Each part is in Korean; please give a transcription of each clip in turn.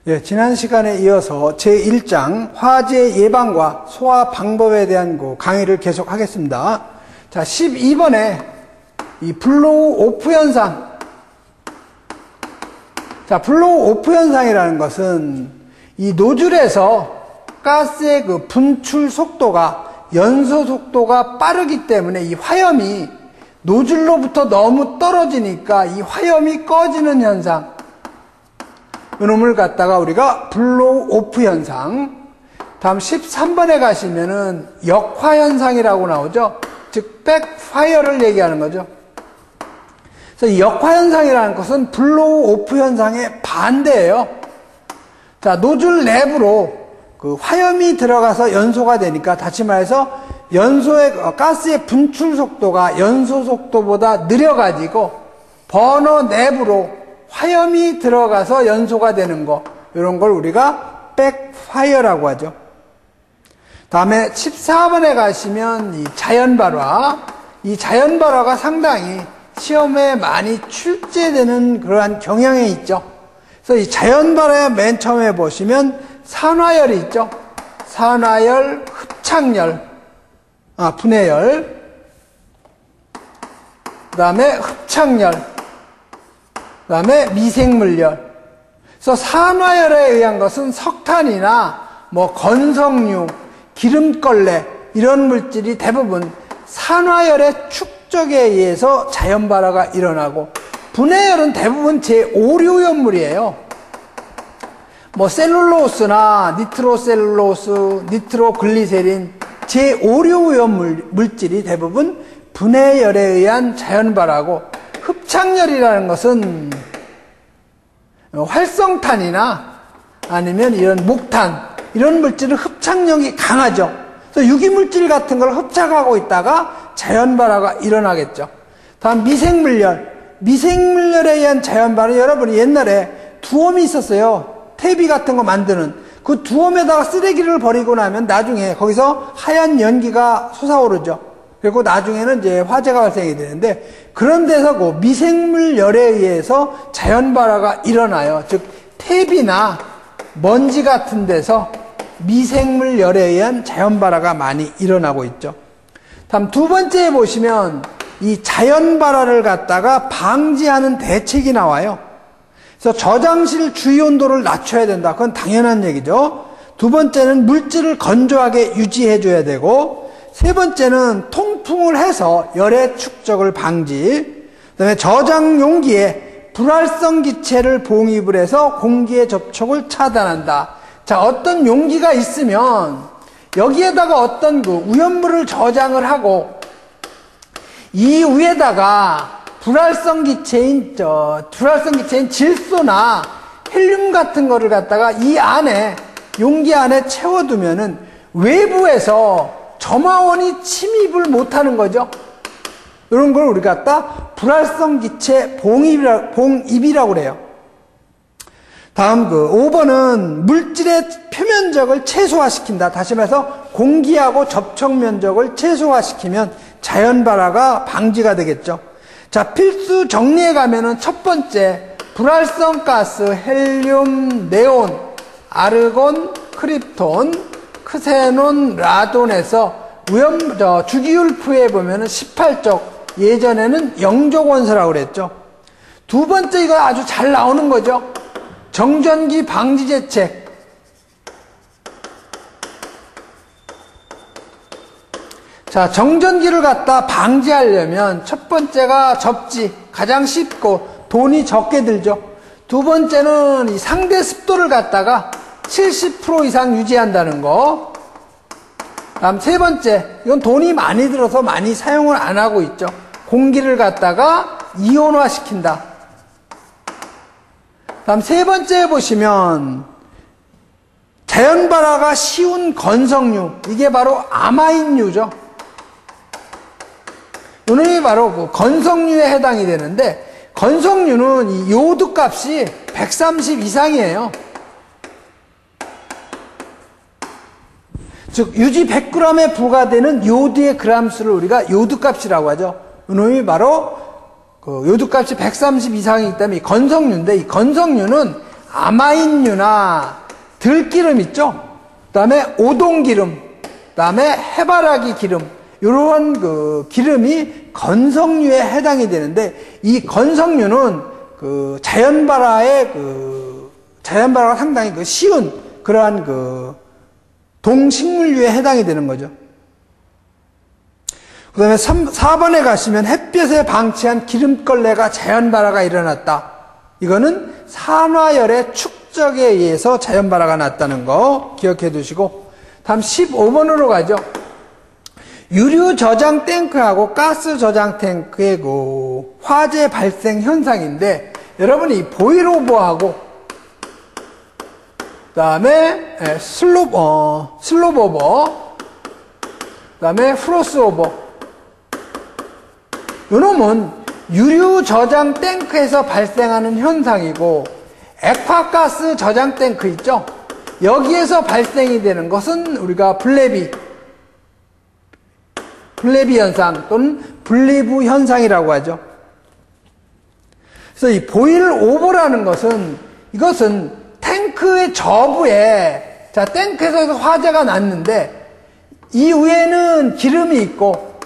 예, 지난 시간에 이어서 제1장 화재 예방과 소화 방법에 대한 강의를 계속 하겠습니다. 자, 12번에 이 블로우 오프 현상. 자, 블로우 오프 현상이라는 것은 이 노즐에서 가스의 그 분출 속도가 연소 속도가 빠르기 때문에 이 화염이 노즐로부터 너무 떨어지니까 이 화염이 꺼지는 현상. 이놈을 갖다가 우리가 블로우 오프 현상. 다음 13번에 가시면은 역화 현상이라고 나오죠. 즉 백파이어를 얘기하는 거죠. 그래서 이 역화 현상이라는 것은 블로우 오프 현상의 반대예요. 자, 노즐 내부로 그 화염이 들어가서 연소가 되니까, 다시 말해서 가스의 분출 속도가 연소 속도보다 느려가지고 버너 내부로 화염이 들어가서 연소가 되는 거, 이런 걸 우리가 백파이어라고 하죠. 다음에 14번에 가시면 이 자연발화. 이 자연발화가 상당히 시험에 많이 출제되는 그러한 경향이 있죠. 그래서 이 자연발화의 맨 처음에 보시면 산화열이 있죠. 산화열, 흡착열, 분해열, 그 다음에 흡착열, 그 다음에 미생물열. 그래서 산화열에 의한 것은 석탄이나 건성류, 기름걸레 이런 물질이 대부분 산화열의 축적에 의해서 자연발화가 일어나고, 분해열은 대부분 제5류염물이에요. 셀룰로스나 니트로셀룰로스, 니트로글리세린, 제5류염 물질이 대부분 분해열에 의한 자연발화고, 흡착열이라는 것은 활성탄이나 아니면 이런 목탄, 이런 물질은 흡착력이 강하죠. 그래서 유기물질 같은 걸 흡착하고 있다가 자연발화가 일어나겠죠. 다음 미생물열. 미생물열에 의한 자연발화, 여러분이 옛날에 두엄이 있었어요. 퇴비 같은 거 만드는 그 두엄에다가 쓰레기를 버리고 나면 나중에 거기서 하얀 연기가 솟아오르죠. 그리고 나중에는 이제 화재가 발생이 되는데, 그런 데서 그 미생물열에 의해서 자연발화가 일어나요. 즉 퇴비나 먼지 같은 데서 미생물열에 의한 자연발화가 많이 일어나고 있죠. 다음 두 번째에 보시면 이 자연발화를 갖다가 방지하는 대책이 나와요. 그래서 저장실 주위 온도를 낮춰야 된다. 그건 당연한 얘기죠. 두 번째는 물질을 건조하게 유지해 줘야 되고, 세 번째는 통풍을 해서 열의 축적을 방지, 그다음에 저장 용기에 불활성 기체를 봉입을 해서 공기의 접촉을 차단한다. 자, 어떤 용기가 있으면 여기에다가 어떤 그 오염물을 저장을 하고, 이 위에다가 불활성 기체인 질소나 헬륨 같은 거를 갖다가 이 안에, 용기 안에 채워두면은 외부에서 점화원이 침입을 못하는 거죠. 이런 걸 우리 갖다 불활성 기체 봉입이라고 그래요. 다음 5번은 물질의 표면적을 최소화시킨다. 다시 말해서 공기하고 접촉 면적을 최소화시키면 자연발화가 방지가 되겠죠. 자, 필수 정리해 가면은 첫 번째, 불활성 가스, 헬륨, 네온, 아르곤, 크립톤, 크세논, 라돈에서 주기율표에 보면은 18쪽, 예전에는 영족 원소라고 그랬죠. 두 번째, 이거 아주 잘 나오는 거죠. 정전기 방지 대책. 자, 정전기를 갖다 방지하려면 첫 번째가 접지, 가장 쉽고 돈이 적게 들죠. 두 번째는 이 상대 습도를 갖다가 70% 이상 유지한다는 거. 다음 세 번째, 이건 돈이 많이 들어서 많이 사용을 안 하고 있죠. 공기를 갖다가 이온화 시킨다. 다음 세 번째 보시면 자연발화가 쉬운 건성류, 이게 바로 아마인유죠. 이놈이 바로 그 건성류에 해당이 되는데, 건성류는 이 요드 값이 130 이상이에요. 즉 유지 100g에 부과되는 요드의 그람수를 우리가 요드 값이라고 하죠. 이놈이 바로 그 요드 값이 130 이상이기 때문에 이 건성류인데, 이 건성류는 아마인유나 들기름 있죠? 그 다음에 오동기름, 그 다음에 해바라기 기름, 이런 그 기름이 건성류에 해당이 되는데, 이 건성류는 그 자연발화가 상당히 그 쉬운 그러한 그 동식물류에 해당이 되는 거죠. 그 다음에 4번에 가시면 햇볕에 방치한 기름걸레가 자연발화가 일어났다. 이거는 산화열의 축적에 의해서 자연발화가 났다는 거 기억해 두시고, 다음 15번으로 가죠. 유류 저장 탱크하고 가스 저장 탱크의 그 화재 발생 현상인데, 여러분이 보일오버하고 그 다음에 슬롭오버, 그 다음에 프로스오버, 요놈은 유류 저장 탱크에서 발생하는 현상이고, 액화가스 저장 탱크 있죠? 여기에서 발생이 되는 것은 우리가 블레비 현상 또는 분리부 현상이라고 하죠. 그래서 이 보일 오버라는 것은, 이것은 탱크의 저부에, 자, 탱크에서 화재가 났는데 이 위에는 기름이 있고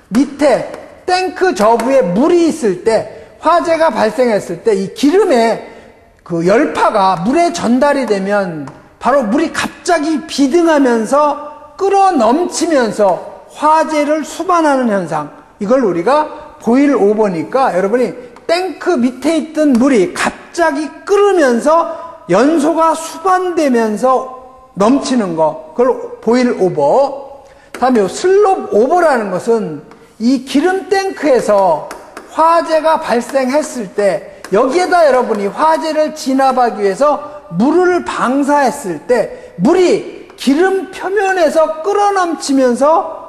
밑에 탱크 저부에 물이 있을 때, 화재가 발생했을 때 이 기름의 그 열파가 물에 전달이 되면 바로 물이 갑자기 비등하면서 끓어 넘치면서 화재를 수반하는 현상, 이걸 우리가 보일 오버니까, 여러분이 탱크 밑에 있던 물이 갑자기 끓으면서 연소가 수반되면서 넘치는 거, 그걸 보일 오버. 다음에 슬롭 오버라는 것은 이 기름 탱크에서 화재가 발생했을 때, 여기에다 여러분이 화재를 진압하기 위해서 물을 방사했을 때 물이 기름 표면에서 끓어넘치면서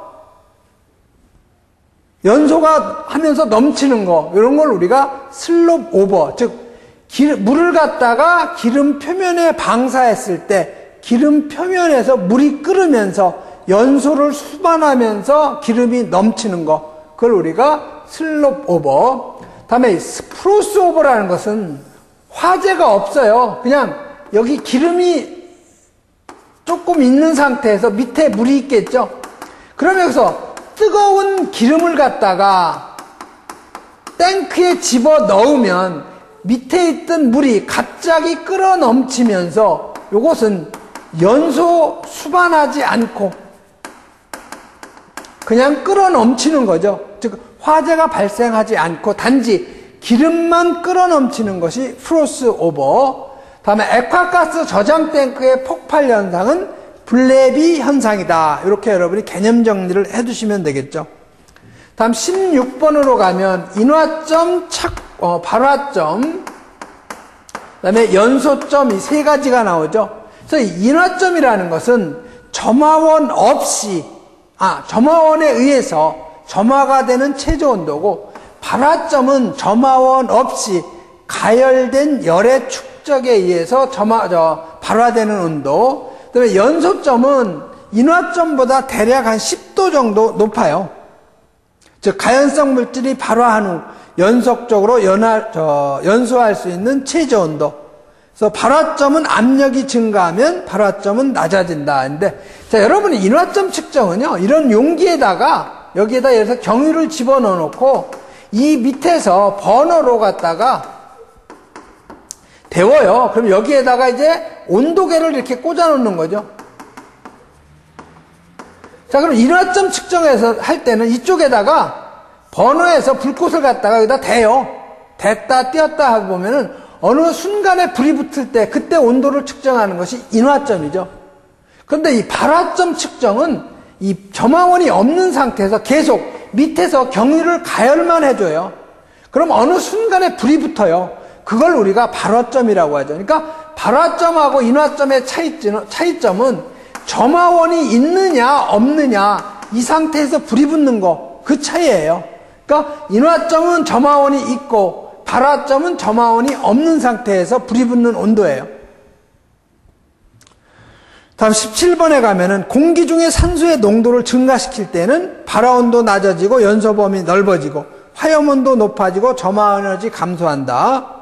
연소가 하면서 넘치는 거, 이런 걸 우리가 슬롭 오버, 즉 물을 갖다가 기름 표면에 방사했을 때 기름 표면에서 물이 끓으면서 연소를 수반하면서 기름이 넘치는 거, 그걸 우리가 슬롭 오버. 다음에 프로스 오버라는 것은 화재가 없어요. 그냥 여기 기름이 조금 있는 상태에서 밑에 물이 있겠죠. 그러면서 뜨거운 기름을 갖다가 탱크에 집어 넣으면 밑에 있던 물이 갑자기 끓어 넘치면서, 이것은 연소 수반하지 않고 그냥 끓어 넘치는 거죠. 즉 화재가 발생하지 않고 단지 기름만 끓어 넘치는 것이 프로스 오버. 다음에 액화가스 저장 탱크의 폭발 현상은 블레비 현상이다. 이렇게 여러분이 개념 정리를 해두시면 되겠죠. 다음 16번으로 가면 인화점, 발화점, 그다음에 연소점, 이 세 가지가 나오죠. 그래서 인화점이라는 것은 점화원에 의해서 점화가 되는 최저 온도고, 발화점은 점화원 없이 가열된 열의 축적에 의해서 발화되는 온도. 그다음에 연소점은 인화점보다 대략 한 10도 정도 높아요. 즉 가연성 물질이 발화한 후 연속적으로 연소할 수 있는 최저 온도. 그래서 발화점은 압력이 증가하면 발화점은 낮아진다. 근데 자, 여러분이 인화점 측정은요, 이런 용기에다가 여기에다 예를 들어서 경유를 집어넣어 놓고 이 밑에서 버너로 갖다가 데워요. 그럼 여기에다가 이제 온도계를 이렇게 꽂아 놓는 거죠. 자, 그럼 인화점 측정해서 할 때는 이쪽에다가 버너에서 불꽃을 갖다가 여기다 대요. 댔다 띄었다 하고 보면은 어느 순간에 불이 붙을 때 그때 온도를 측정하는 것이 인화점이죠. 그런데 이 발화점 측정은 이 점화원이 없는 상태에서 계속 밑에서 경유를 가열만 해줘요. 그럼 어느 순간에 불이 붙어요. 그걸 우리가 발화점이라고 하죠. 그러니까 발화점하고 인화점의 차이점은 점화원이 있느냐 없느냐, 이 상태에서 불이 붙는 거, 그 차이예요. 그러니까 인화점은 점화원이 있고 발화점은 점화원이 없는 상태에서 불이 붙는 온도예요. 다음 17번에 가면은 공기 중에 산소의 농도를 증가시킬 때는 발화온도 낮아지고 연소 범위 넓어지고 화염온도 높아지고 점화 에너지 감소한다.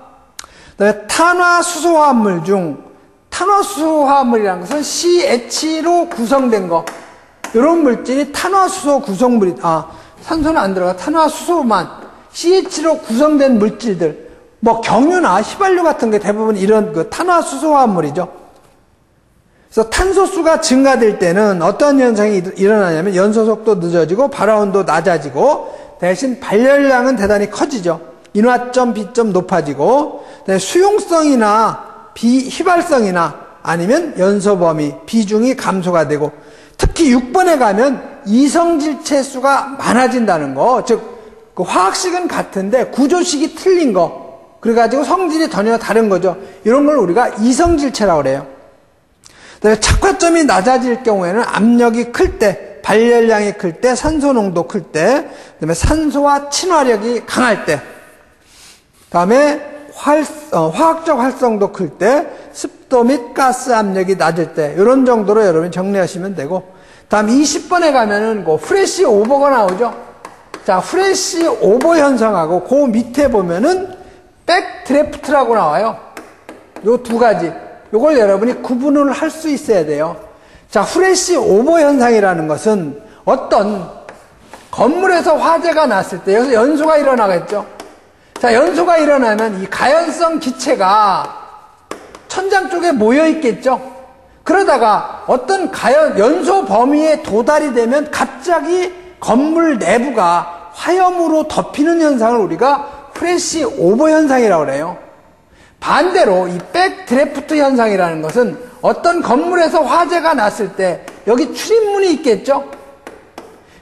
그다음에 탄화수소화합물 중 탄화수소화합물이라는 것은 CH로 구성된 거, 이런 물질이 탄화수소 구성물이, 산소는 안 들어가, 탄화수소만 CH로 구성된 물질들, 뭐 경유나 휘발유 같은 게 대부분 이런 그 탄화수소화합물이죠. 그래서 탄소수가 증가될 때는 어떤 현상이 일어나냐면 연소 속도 늦어지고 발화온도 낮아지고 대신 발열량은 대단히 커지죠. 인화점, 비점 높아지고 수용성이나 비휘발성이나 아니면 연소 범위, 비중이 감소가 되고, 특히 6번에 가면 이성질체 수가 많아진다는 거, 즉 그 화학식은 같은데 구조식이 틀린 거, 그래가지고 성질이 전혀 다른 거죠. 이런 걸 우리가 이성질체라고 그래요. 착화점이 낮아질 경우에는 압력이 클 때, 발열량이 클 때, 산소 농도 클 때, 그다음에 산소와 친화력이 강할 때, 그다음에 화학적 활성도 클 때, 습도 및 가스 압력이 낮을 때, 이런 정도로 여러분 정리하시면 되고, 다음 20번에 가면은 프레시 오버가 나오죠. 자, 프레시 오버 현상하고 그 밑에 보면은 백 드래프트라고 나와요. 요 두 가지. 요걸 여러분이 구분을 할 수 있어야 돼요. 자, 프레시 오버 현상이라는 것은 어떤 건물에서 화재가 났을 때 여기서 연소가 일어나겠죠. 자, 연소가 일어나면 이 가연성 기체가 천장 쪽에 모여 있겠죠. 그러다가 어떤 연소 범위에 도달이 되면 갑자기 건물 내부가 화염으로 덮이는 현상을 우리가 프레시 오버 현상이라고 그래요. 반대로 이 백 드래프트 현상이라는 것은 어떤 건물에서 화재가 났을 때 여기 출입문이 있겠죠.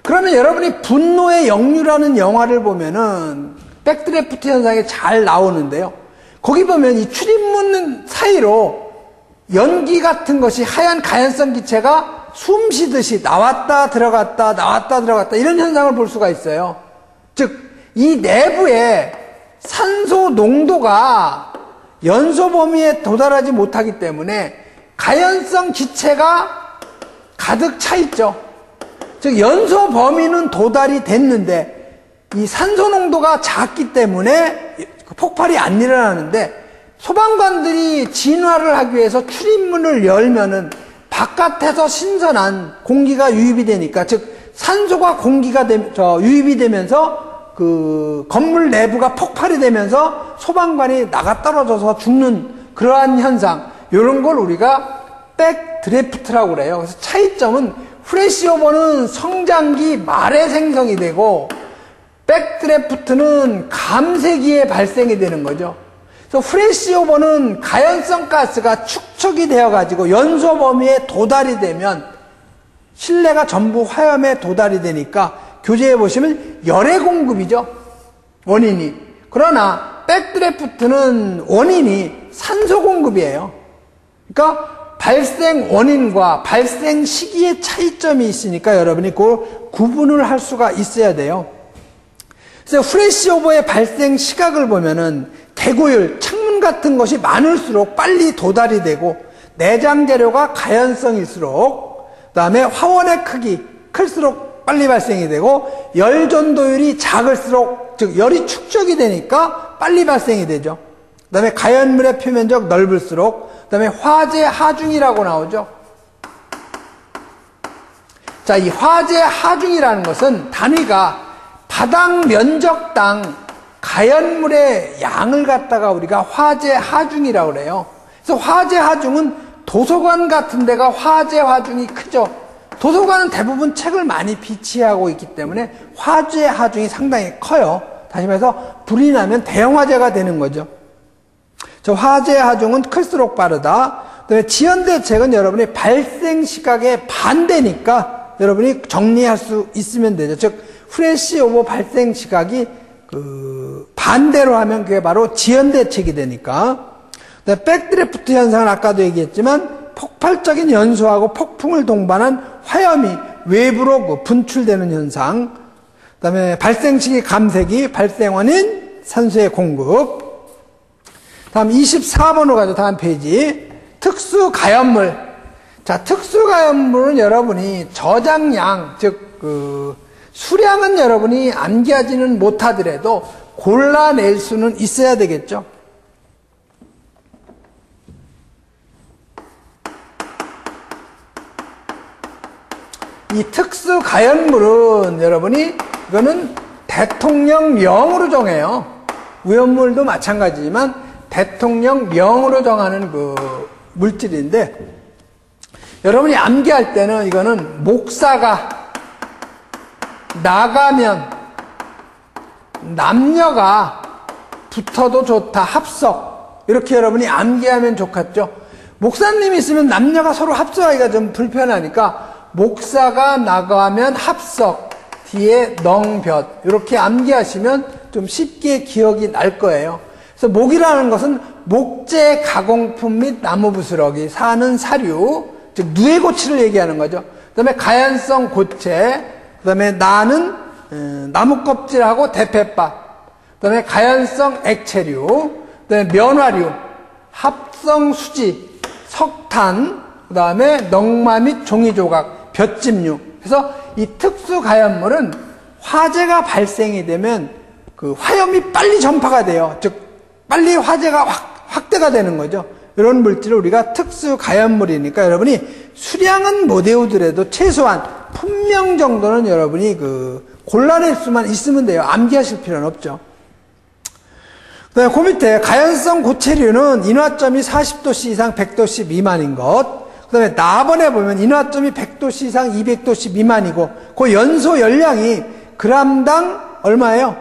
그러면 여러분이 분노의 역류라는 영화를 보면은 백 드래프트 현상이 잘 나오는데요. 거기 보면 이 출입문 사이로 연기 같은 것이 하얀 가연성 기체가 숨 쉬듯이 나왔다 들어갔다 나왔다 들어갔다 이런 현상을 볼 수가 있어요. 즉 이 내부에 산소 농도가 연소 범위에 도달하지 못하기 때문에 가연성 기체가 가득 차 있죠. 즉 연소 범위는 도달이 됐는데 이 산소 농도가 작기 때문에 폭발이 안 일어나는데, 소방관들이 진화를 하기 위해서 출입문을 열면은 바깥에서 신선한 공기가 유입이 되니까, 즉 산소가 공기가 유입이 되면서 그 건물 내부가 폭발이 되면서 소방관이 나가 떨어져서 죽는 그러한 현상, 이런 걸 우리가 백 드래프트라고 그래요. 그래서 차이점은 프레시오버는 성장기 말에 생성이 되고 백 드래프트는 감쇄기에 발생이 되는 거죠. 그래서 프레시오버는 가연성 가스가 축적이 되어가지고 연소 범위에 도달이 되면 실내가 전부 화염에 도달이 되니까 교재에 보시면 열의 공급이죠. 원인이. 그러나 백드래프트는 원인이 산소 공급이에요. 그러니까 발생 원인과 발생 시기의 차이점이 있으니까 여러분이 그걸 구분을 할 수가 있어야 돼요. 그래서 프레시오버의 발생 시각을 보면은 개구율, 창문 같은 것이 많을수록 빨리 도달이 되고, 내장 재료가 가연성일수록, 그 다음에 화원의 크기 클수록 빨리 발생이 되고, 열 전도율이 작을수록, 즉 열이 축적이 되니까 빨리 발생이 되죠. 그 다음에 가연물의 표면적 넓을수록, 그 다음에 화재 하중이라고 나오죠. 자, 이 화재 하중이라는 것은 단위가 바닥 면적당 가연물의 양을 갖다가 우리가 화재 하중이라고 그래요. 그래서 화재 하중은 도서관 같은 데가 화재 하중이 크죠. 도서관은 대부분 책을 많이 비치하고 있기 때문에 화재 하중이 상당히 커요. 다시 말해서 불이 나면 대형 화재가 되는 거죠. 저 화재 하중은 클수록 빠르다. 그다음에 지연대책은 여러분이 발생 시각의 반대니까 여러분이 정리할 수 있으면 되죠. 즉 프레시오버 발생 시각이 반대로 하면 그게 바로 지연대책이 되니까. 백드래프트 현상은 아까도 얘기했지만 폭발적인 연소하고 폭풍을 동반한 화염이 외부로 분출되는 현상. 그다음에 발생 시기 감쇄기, 발생 원인 산소의 공급. 다음 24번으로 가죠. 다음 페이지. 특수 가연물. 자, 특수 가연물은 여러분이 저장량, 즉 수량은 여러분이 암기하지는 못하더라도 골라낼 수는 있어야 되겠죠. 이 특수 가연물은 여러분이 이거는 대통령령으로 정해요. 위험물도 마찬가지지만 대통령령으로 정하는 그 물질인데, 여러분이 암기할 때는 이거는 목사가 나가면 남녀가 붙어도 좋다, 합석, 이렇게 여러분이 암기하면 좋겠죠. 목사님이 있으면 남녀가 서로 합석하기가 좀 불편하니까 목사가 나가면 합석, 뒤에 넝볕, 이렇게 암기하시면 좀 쉽게 기억이 날 거예요. 그래서 목이라는 것은 목재 가공품 및 나무 부스러기, 사는 사류, 즉 누에고치를 얘기하는 거죠. 그 다음에 가연성 고체, 그 다음에 나는 나무 껍질하고 대패밥, 그 다음에 가연성 액체류, 그 다음에 면화류, 합성 수지, 석탄, 그 다음에 넝마 및 종이 조각, 볏짚류. 그래서 이 특수 가연물은 화재가 발생이 되면 그 화염이 빨리 전파가 돼요. 즉 빨리 화재가 확대가 되는 거죠. 이런 물질을 우리가 특수 가연물이니까 여러분이 수량은 못 외우더라도 최소한 품명 정도는 여러분이 골라낼 수만 있으면 돼요. 암기하실 필요는 없죠. 그 밑에 가연성 고체류는 인화점이 40도씨 이상 100도씨 미만인 것. 그 다음에 나번에 보면 인화점이 100도씨 이상 200도씨 미만이고 그 연소 열량이 그람당 얼마예요?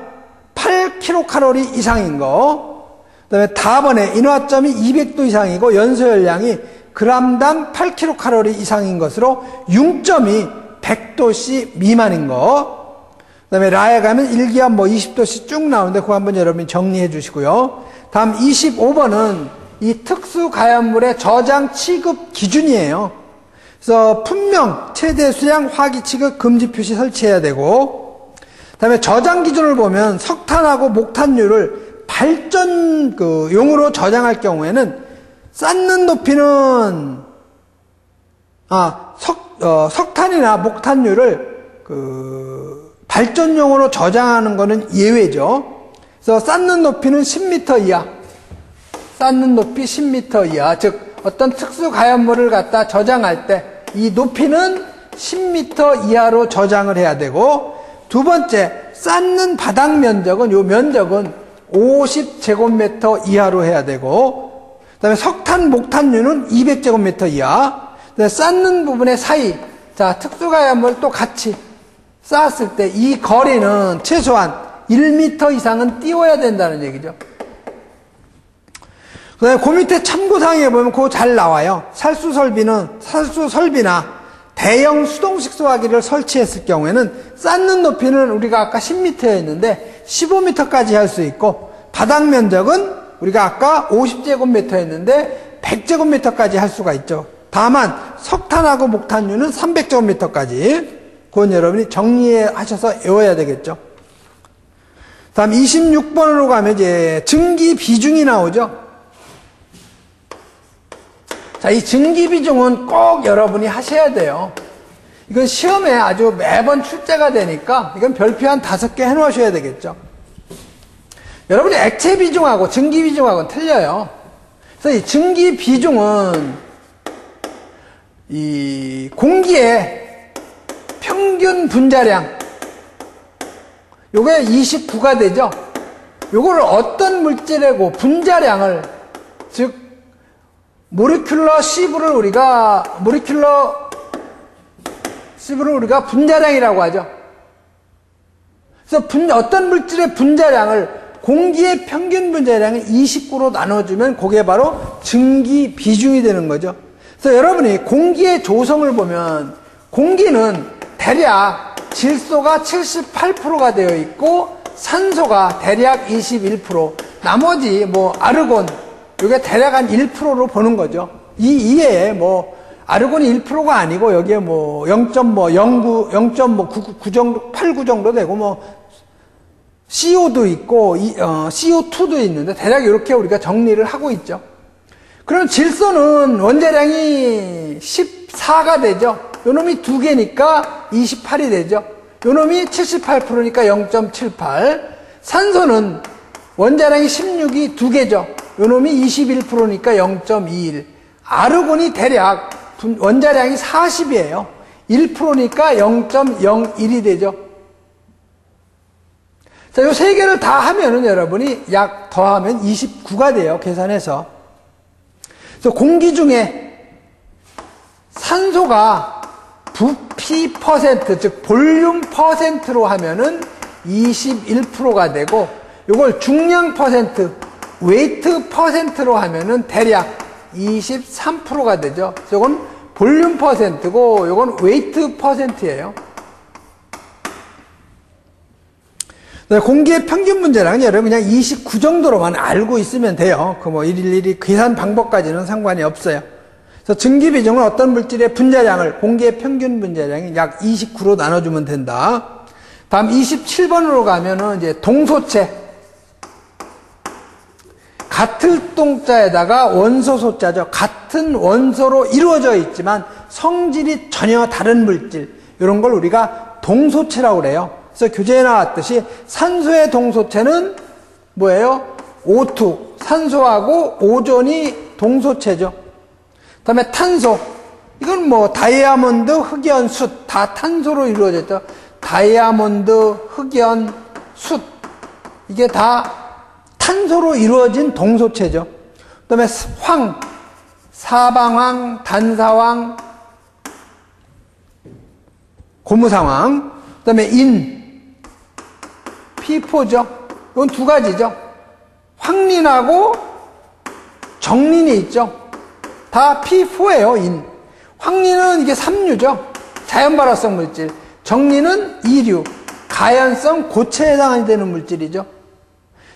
8kcal 이상인 거. 그 다음에 다번에 인화점이 200도 이상이고 연소 열량이 그람당 8kcal 이상인 것으로 융점이 100도씨 미만인 거. 그 다음에 라에 가면 1기압 20도씨 쭉 나오는데 그거 한번 여러분이 정리해 주시고요. 다음 25번은 이 특수 가연물의 저장 취급 기준이에요. 그래서 품명, 최대 수량, 화기 취급, 금지 표시 설치해야 되고, 그 다음에 저장 기준을 보면 석탄하고 목탄류를 발전용으로 저장할 경우에는 쌓는 높이는 석탄이나 목탄류를 발전용으로 저장하는 것은 예외죠. 그래서 쌓는 높이는 10m 이하, 쌓는 높이 10m 이하, 즉 어떤 특수 가연물을 갖다 저장할 때 이 높이는 10m 이하로 저장을 해야 되고, 두 번째 쌓는 바닥 면적은 이 면적은 50제곱미터 이하로 해야 되고, 그 다음에 석탄 목탄류는 200제곱미터 이하, 그다음에 쌓는 부분의 사이, 자 특수 가연물 또 같이 쌓았을 때 이 거리는 최소한 1m 이상은 띄워야 된다는 얘기죠. 그 다음에 그 밑에 참고사항에 보면 그거 잘 나와요. 살수 설비나 대형 수동식 소화기를 설치했을 경우에는 쌓는 높이는 우리가 아까 10m였는데 15m까지 할 수 있고, 바닥 면적은 우리가 아까 50제곱미터였는데 100제곱미터까지 할 수가 있죠. 다만 석탄하고 목탄류는 300제곱미터까지. 그건 여러분이 정리하셔서 외워야 되겠죠. 다음 26번으로 가면 이제 증기 비중이 나오죠. 자, 이 증기 비중은 꼭 여러분이 하셔야 돼요. 이건 시험에 아주 매번 출제가 되니까 이건 별표 한 5개 해놓으셔야 되겠죠. 여러분이 액체 비중하고 증기 비중하고는 틀려요. 그래서 이 증기 비중은 이 공기의 평균 분자량, 요게 29가 되죠. 요거를 어떤 물질하고 분자량을, 즉 모리큘러 시브를 우리가 분자량이라고 하죠. 그래서 어떤 물질의 분자량을 공기의 평균 분자량을 29로 나눠주면 그게 바로 증기 비중이 되는 거죠. 그래서 여러분이 공기의 조성을 보면 공기는 대략 질소가 78%가 되어 있고 산소가 대략 21%, 나머지 아르곤, 이게 대략 한 1%로 보는 거죠. 이외에 아르곤이 1%가 아니고 여기에 0.09 정도, 89 정도 되고 CO도 있고 CO2도 있는데 대략 이렇게 우리가 정리를 하고 있죠. 그럼 질소는 원자량이 14가 되죠. 요놈이 2개니까 28이 되죠. 요놈이 78%니까 0.78. 산소는 원자량이 16이 2개죠. 요놈이 21%니까 0.21. 아르곤이 대략 원자량이 40이에요. 1%니까 0.01이 되죠. 자, 요 세 개를 다 하면은 여러분이 약 더하면 29가 돼요. 계산해서. 그래서 공기 중에 산소가 부피 퍼센트, 즉 볼륨 퍼센트로 하면은 21%가 되고, 요걸 중량 퍼센트, 웨이트 퍼센트로 하면은 대략 23%가 되죠. 그래서 요건 볼륨 퍼센트고, 요건 웨이트 퍼센트예요. 공기의 평균 문제량은 여러분 그냥 29 정도로만 알고 있으면 돼요. 그 뭐 일일이 계산 방법까지는 상관이 없어요. 그래서 증기 비중은 어떤 물질의 분자량을 공기의 평균 분자량이 약 29로 나눠주면 된다. 다음 27번으로 가면은 이제 동소체. 같은 동자에다가 원소 소자죠. 같은 원소로 이루어져 있지만 성질이 전혀 다른 물질. 이런 걸 우리가 동소체라고 그래요. 그래서 교재에 나왔듯이 산소의 동소체는 뭐예요? O2. 산소하고 오존이 동소체죠. 그 다음에 탄소. 이건 뭐 다이아몬드, 흑연, 숯. 다 탄소로 이루어졌죠. 다이아몬드, 흑연, 숯. 이게 다 탄소로 이루어진 동소체죠. 그 다음에 황. 사방황, 단사황, 고무상황. 그 다음에 인. P4죠. 이건 두 가지죠. 황린하고 정린이 있죠. 다 P4예요, 인. 황린은 이게 삼류죠. 자연발화성 물질. 정린은 이류. 가연성 고체에 해당이 되는 물질이죠.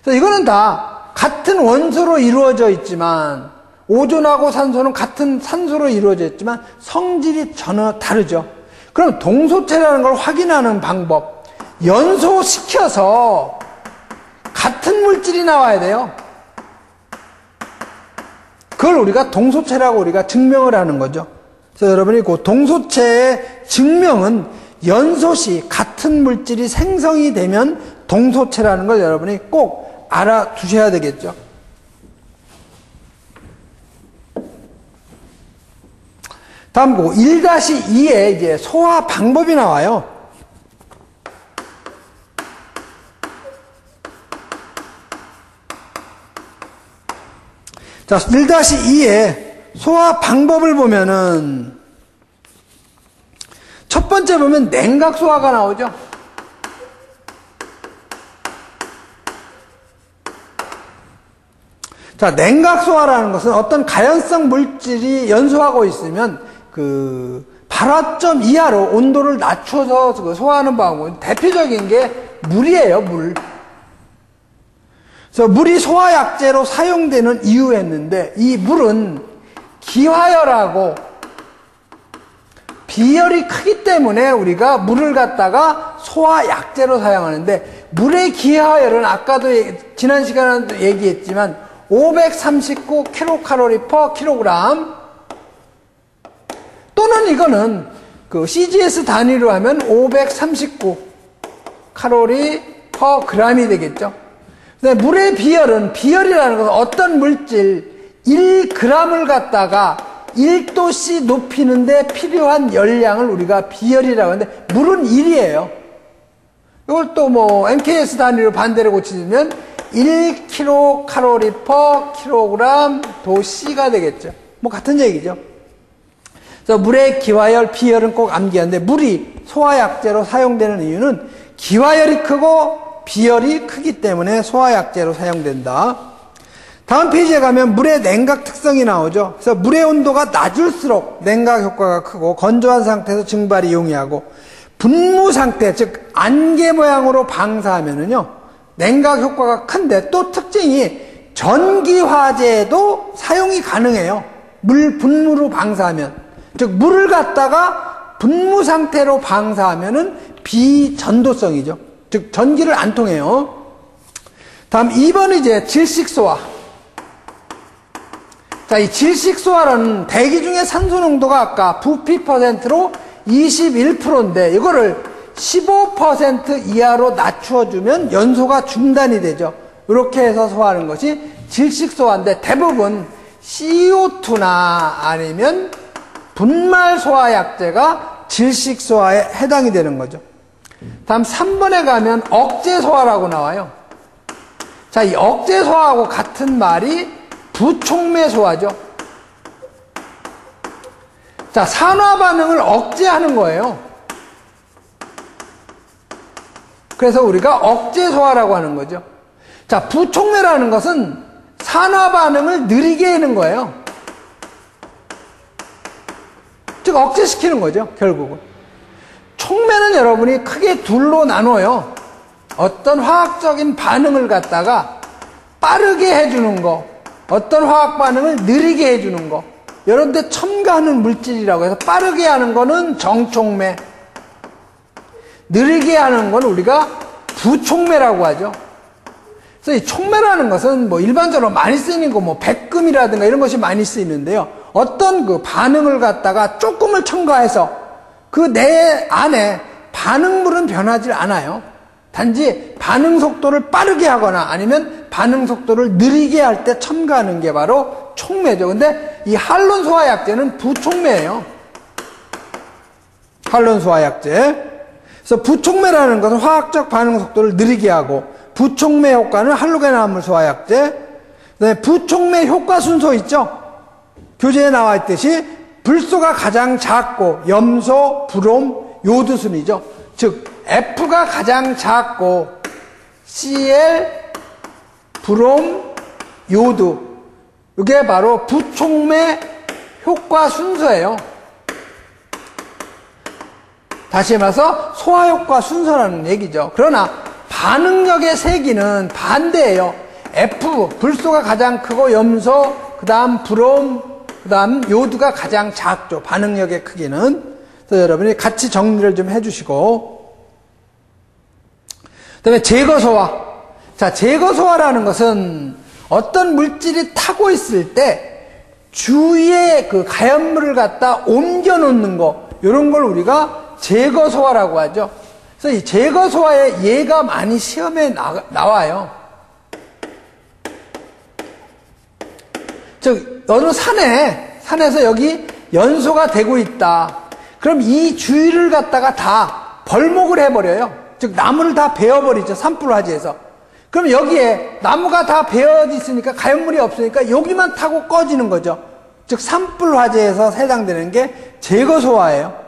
그래서 이거는 다 같은 원소로 이루어져 있지만, 오존하고 산소는 같은 산소로 이루어져 있지만 성질이 전혀 다르죠. 그럼 동소체라는 걸 확인하는 방법. 연소시켜서 같은 물질이 나와야 돼요. 그걸 우리가 동소체라고 우리가 증명을 하는 거죠. 그래서 여러분이 그 동소체의 증명은 연소시 같은 물질이 생성이 되면 동소체라는 걸 여러분이 꼭 알아두셔야 되겠죠. 다음 1-2에 이제 소화 방법이 나와요. 자, 1-2에 소화 방법을 보면은 첫 번째 보면 냉각 소화가 나오죠. 자, 냉각 소화라는 것은 어떤 가연성 물질이 연소하고 있으면 그 발화점 이하로 온도를 낮춰서 소화하는 방법은 대표적인 게 물이에요, 물. 그래서 물이 소화약제로 사용되는 이유였는데, 이 물은 기화열하고 비열이 크기 때문에 우리가 물을 갖다가 소화약제로 사용하는데, 물의 기화열은 아까도 지난 시간에도 얘기했지만 539kcal/kg, 또는 이거는 그 CGS 단위로 하면 539kcal/g이 되겠죠. 물의 비열은, 비열이라는 것은 어떤 물질 1g을 갖다가 1도씨 높이는데 필요한 열량을 우리가 비열이라고 하는데, 물은 1이에요. 이걸 또 뭐 MKS 단위로 반대로 고치면 1kcal/kg 도씨가 되겠죠. 뭐 같은 얘기죠. 그래서 물의 기화열, 비열은 꼭 암기하는데, 물이 소화약제로 사용되는 이유는 기화열이 크고 비열이 크기 때문에 소화약제로 사용된다. 다음 페이지에 가면 물의 냉각 특성이 나오죠. 그래서 물의 온도가 낮을수록 냉각 효과가 크고, 건조한 상태에서 증발이 용이하고, 분무 상태, 즉 안개 모양으로 방사하면은요 냉각 효과가 큰데, 또 특징이 전기화재에도 사용이 가능해요. 물 분무로 방사하면, 즉 물을 갖다가 분무 상태로 방사하면은 비전도성이죠. 즉 전기를 안 통해요. 다음 2번은 이제 질식소화. 자, 이 질식소화는 대기 중에 산소 농도가 아까 부피 퍼센트로 21%인데 이거를 15% 이하로 낮추어주면 연소가 중단이 되죠. 이렇게 해서 소화하는 것이 질식소화인데, 대부분 CO2나 아니면 분말 소화약제가 질식소화에 해당이 되는 거죠. 다음 3번에 가면 억제소화라고 나와요. 자, 이 억제소화하고 같은 말이 부촉매소화죠. 자, 산화 반응을 억제하는 거예요. 그래서 우리가 억제소화라고 하는 거죠. 자, 부촉매라는 것은 산화 반응을 느리게 하는 거예요. 즉, 억제시키는 거죠, 결국은. 촉매는 여러분이 크게 둘로 나눠요. 어떤 화학적인 반응을 갖다가 빠르게 해주는 거, 어떤 화학 반응을 느리게 해주는 거, 이런 데 첨가하는 물질이라고 해서 빠르게 하는 거는 정촉매, 느리게 하는 건 우리가 부촉매라고 하죠. 그래서 이 촉매라는 것은 뭐 일반적으로 많이 쓰이는 거, 뭐 백금이라든가 이런 것이 많이 쓰이는데요. 어떤 그 반응을 갖다가 조금을 첨가해서 그 내 안에 반응물은 변하지 않아요. 단지 반응 속도를 빠르게 하거나 아니면 반응 속도를 느리게 할 때 첨가하는 게 바로 촉매죠. 근데 이 할론 소화약제는 부촉매예요. 할론 소화약제. 그래서 부촉매라는 것은 화학적 반응 속도를 느리게 하고, 부촉매 효과는 할로겐 화합물 소화약제. 그다음에 부촉매 효과 순서 있죠? 교재에 나와 있듯이 불소가 가장 작고 염소, 브롬, 요드 순이죠. 즉 F가 가장 작고 Cl, 브롬, 요드, 이게 바로 부촉매 효과 순서예요. 다시 말해서 소화효과 순서라는 얘기죠. 그러나 반응력의 세기는 반대예요. F, 불소가 가장 크고 염소, 그 다음 브롬, 그 다음 요드가 가장 작죠. 반응력의 크기는. 그래서 여러분이 같이 정리를 좀 해주시고, 그 다음에 제거소화. 자, 제거소화라는 것은 어떤 물질이 타고 있을 때 주위에 그 가연물을 갖다 옮겨 놓는 거, 이런 걸 우리가 제거소화라고 하죠. 그래서 이 제거소화의 예가 많이 시험에 나와요. 즉, 어느 산에서 여기 연소가 되고 있다. 그럼 이 주위를 갖다가 다 벌목을 해버려요. 즉, 나무를 다 베어버리죠. 산불화재에서. 그럼 여기에 나무가 다 베어져 있으니까 가연물이 없으니까 여기만 타고 꺼지는 거죠. 즉, 산불화재에서 해당되는 게 제거소화예요.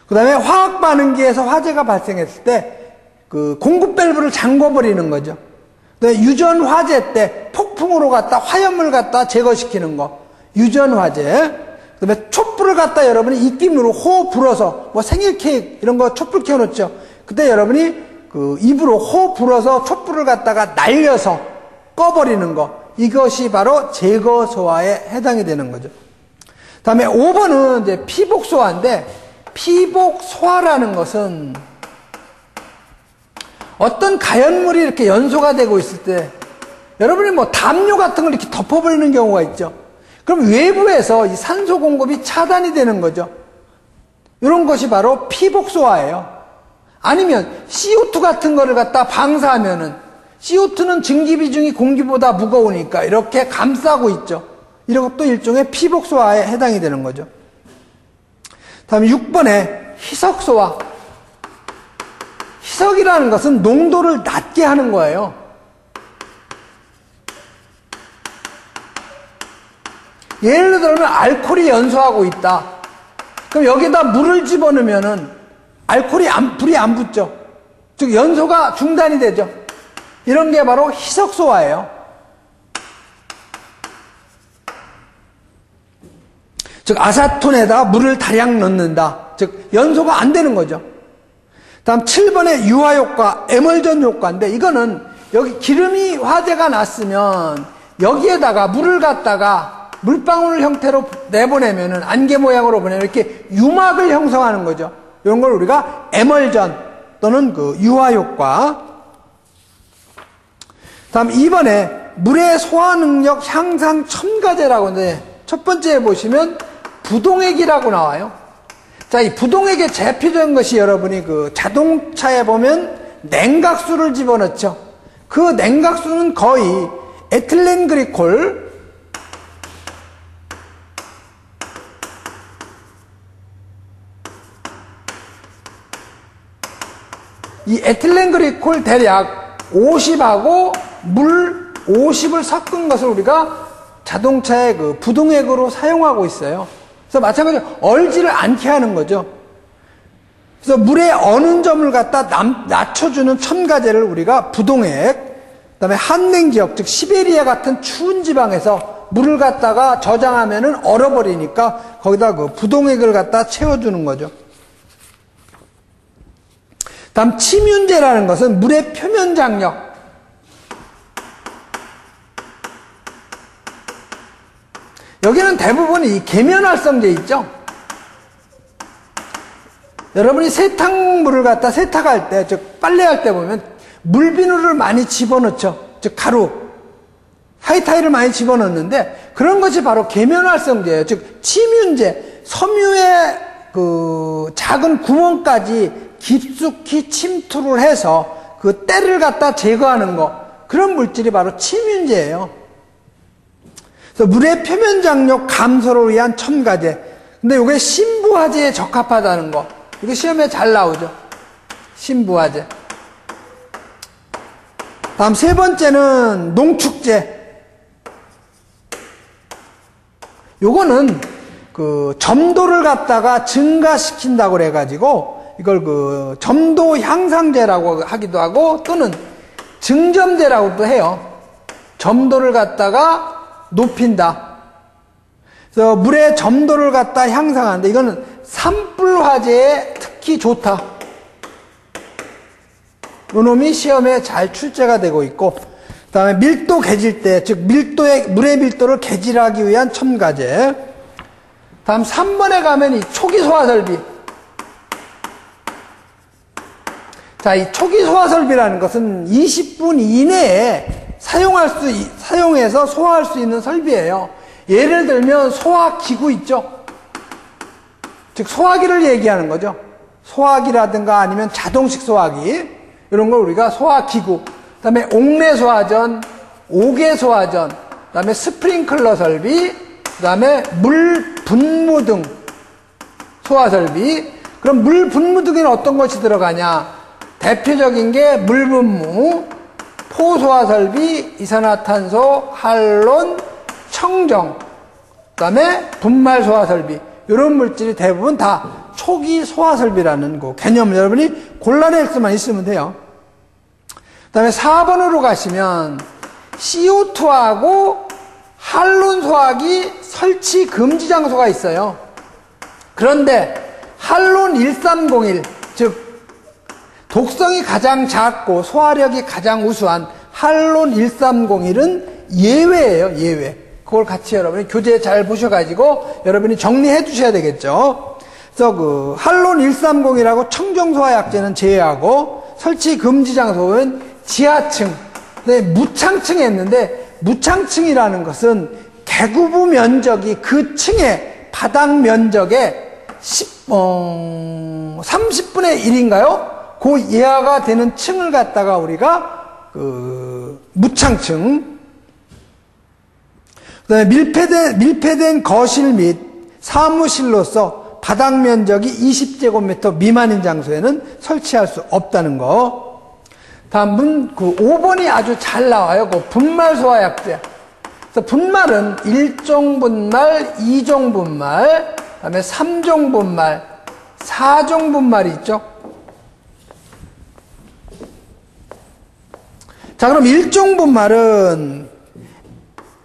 그 다음에 화학반응기에서 화재가 발생했을 때 그 공급 밸브를 잠궈버리는 거죠. 유전 화재 때 폭풍으로 갖다 화염을 갖다 제거시키는 거, 유전 화재. 그다음에 촛불을 갖다 여러분이 입김으로 호 불어서, 뭐 생일 케이크 이런 거 촛불 켜놓죠. 그때 여러분이 그 입으로 호 불어서 촛불을 갖다가 날려서 꺼버리는 거, 이것이 바로 제거 소화에 해당이 되는 거죠. 그다음에 5번은 이제 피복 소화인데, 피복 소화라는 것은 어떤 가연물이 이렇게 연소가 되고 있을 때 여러분이 뭐 담요 같은 걸 이렇게 덮어버리는 경우가 있죠. 그럼 외부에서 이 산소 공급이 차단이 되는 거죠. 이런 것이 바로 피복소화예요. 아니면 CO2 같은 거를 갖다 방사하면은 CO2는 증기 비중이 공기보다 무거우니까 이렇게 감싸고 있죠. 이런 것도 일종의 피복소화에 해당이 되는 거죠. 다음에 6번에 희석소화. 희석이라는 것은 농도를 낮게 하는 거예요. 예를 들면 알코올이 연소하고 있다. 그럼 여기다 물을 집어넣으면은 불이 안 붙죠. 즉 연소가 중단이 되죠. 이런 게 바로 희석소화예요. 즉 아세톤에다가 물을 다량 넣는다. 즉 연소가 안 되는 거죠. 다음 7번의 유화효과, 에멀전 효과인데, 이거는 여기 기름이 화재가 났으면 여기에다가 물을 갖다가 물방울 형태로 내보내면은 안개 모양으로 보내면 이렇게 유막을 형성하는 거죠. 이런 걸 우리가 에멀전 또는 그 유화효과. 다음 2번에 물의 소화 능력 향상 첨가제라고 하는데, 첫 번째에 보시면 부동액이라고 나와요. 자, 이 부동액의 대표적인 것이 여러분이 그 자동차에 보면 냉각수를 집어넣죠. 그 냉각수는 거의 에틸렌 그리콜, 이 에틸렌글리콜 대략 50하고 물 50을 섞은 것을 우리가 자동차의 그 부동액으로 사용하고 있어요. 그래서 마찬가지로 얼지를 않게 하는 거죠. 그래서 물의 어느 점을 갖다 낮춰주는 첨가제를 우리가 부동액, 그 다음에 한냉 지역, 즉 시베리아 같은 추운 지방에서 물을 갖다가 저장하면은 얼어버리니까 거기다 그 부동액을 갖다 채워주는 거죠. 다음 침윤제라는 것은 물의 표면 장력. 여기는 대부분이 이 계면활성제 있죠. 여러분이 세탁물을 갖다 세탁할 때, 즉 빨래할 때 보면 물비누를 많이 집어넣죠. 즉 가루, 하이타이를 많이 집어넣는데 그런 것이 바로 계면활성제예요. 즉 침윤제, 섬유의 그 작은 구멍까지 깊숙이 침투를 해서 그 때를 갖다 제거하는 거, 그런 물질이 바로 침윤제예요. 그래서 물의 표면 장력 감소를 위한 첨가제. 근데 이게 신부화제에 적합하다는 거, 이거 시험에 잘 나오죠. 신부화제. 다음 세 번째는 농축제. 요거는 그 점도를 갖다가 증가시킨다고 그래가지고 이걸 그 점도 향상제라고 하기도 하고 또는 증점제라고도 해요. 점도를 갖다가 높인다. 그래서 물의 점도를 갖다 향상하는데 이거는 산불 화재에 특히 좋다. 요놈이 시험에 잘 출제가 되고 있고, 그 다음에 밀도 개질대, 즉 물의 밀도를 개질하기 위한 첨가제. 다음 3번에 가면 이 초기 소화 설비. 자, 이 초기 소화 설비라는 것은 20분 이내에 사용해서 소화할 수 있는 설비예요. 예를 들면 소화기구 있죠? 즉 소화기를 얘기하는 거죠. 소화기라든가 아니면 자동식 소화기, 이런 걸 우리가 소화기구, 그 다음에 옥내 소화전, 옥외 소화전, 그 다음에 스프링클러 설비, 그 다음에 물 분무 등 소화 설비. 그럼 물 분무 등에는 어떤 것이 들어가냐? 대표적인 게 물 분무, 포소화 설비, 이산화탄소, 할론, 청정, 그 다음에 분말 소화 설비. 이런 물질이 대부분 다 초기 소화 설비라는 거 개념을 여러분이 골라낼 수만 있으면 돼요. 그 다음에 4번으로 가시면 CO2하고 할론 소화기 설치 금지 장소가 있어요. 그런데 할론 1301, 즉 독성이 가장 작고 소화력이 가장 우수한 할론 1301은 예외예요, 예외. 그걸 같이 여러분이 교재 잘 보셔가지고 여러분이 정리해 두셔야 되겠죠. 그래서 그 할론 1301하고 청정소화약제는 제외하고 설치 금지 장소는 지하층, 무창층에 있는데, 무창층이라는 것은 개구부 면적이 그 층의 바닥 면적의 30분의 1인가요? 그 이하가 되는 층을 갖다가 우리가 그 무창층. 그다음에 밀폐된 거실 및 사무실로서 바닥 면적이 20제곱미터 미만인 장소에는 설치할 수 없다는 거. 다음 그 5번이 아주 잘 나와요. 그 분말 소화약제. 그래서 분말은 1종 분말, 2종 분말, 그다음에 3종 분말, 4종 분말이 있죠. 자, 그럼 1종 분말은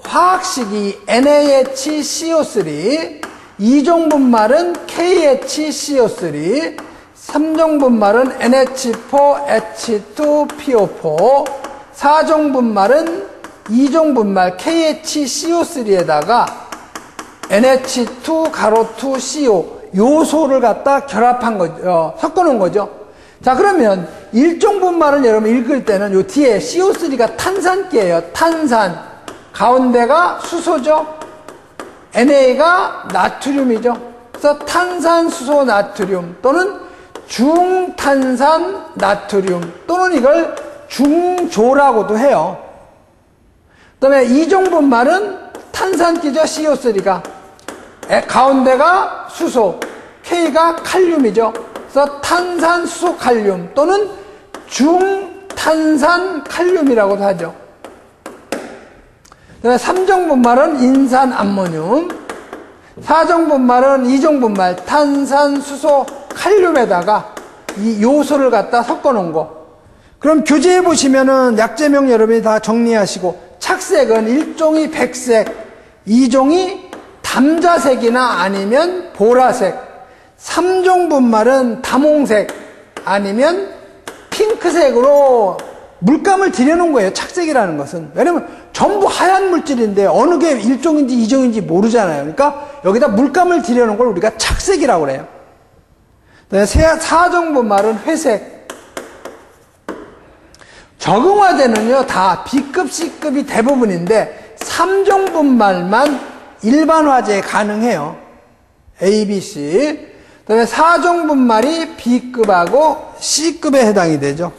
화학식이 NaHCO3, 2종 분말은 KHCO3, 3종 분말은 NH4H2PO4, 4종 분말은 2종 분말 KHCO3에다가 NH2CO 요소를 갖다 결합한 거죠. 섞어 놓은 거죠. 자, 그러면 1종 분말을 여러분 읽을 때는 요 뒤에 CO3가 탄산기예요. 탄산. 가운데가 수소죠. NA가 나트륨이죠. 그래서 탄산수소 나트륨 또는 중탄산 나트륨 또는 이걸 중조라고도 해요. 그 다음에 2종 분말은 탄산기죠. CO3가. 가운데가 수소, K가 칼륨이죠. 그래서 탄산수소 칼륨 또는 중탄산 칼륨이라고도 하죠. 3종 분말은 인산 암모늄, 4종 분말은 2종 분말 탄산 수소 칼륨에다가 이 요소를 갖다 섞어 놓은 거. 그럼 교재에 보시면은 약제명 여러분이 다 정리하시고, 착색은 1종이 백색, 2종이 담자색이나 아니면 보라색, 3종 분말은 다몽색 아니면 핑크색으로 물감을 들여놓은 거예요. 착색이라는 것은. 왜냐면 전부 하얀 물질인데 어느 게 1종인지 2종인지 모르잖아요. 그러니까 여기다 물감을 들여놓은 걸 우리가 착색이라고 그래요. 4종 분말은 회색. 적응화제는요 다 B급, C급이 대부분인데 3종 분말만 일반 화재에 가능해요. A, B, C. 그다음에 4종 분말이 B급하고 C급에 해당이 되죠.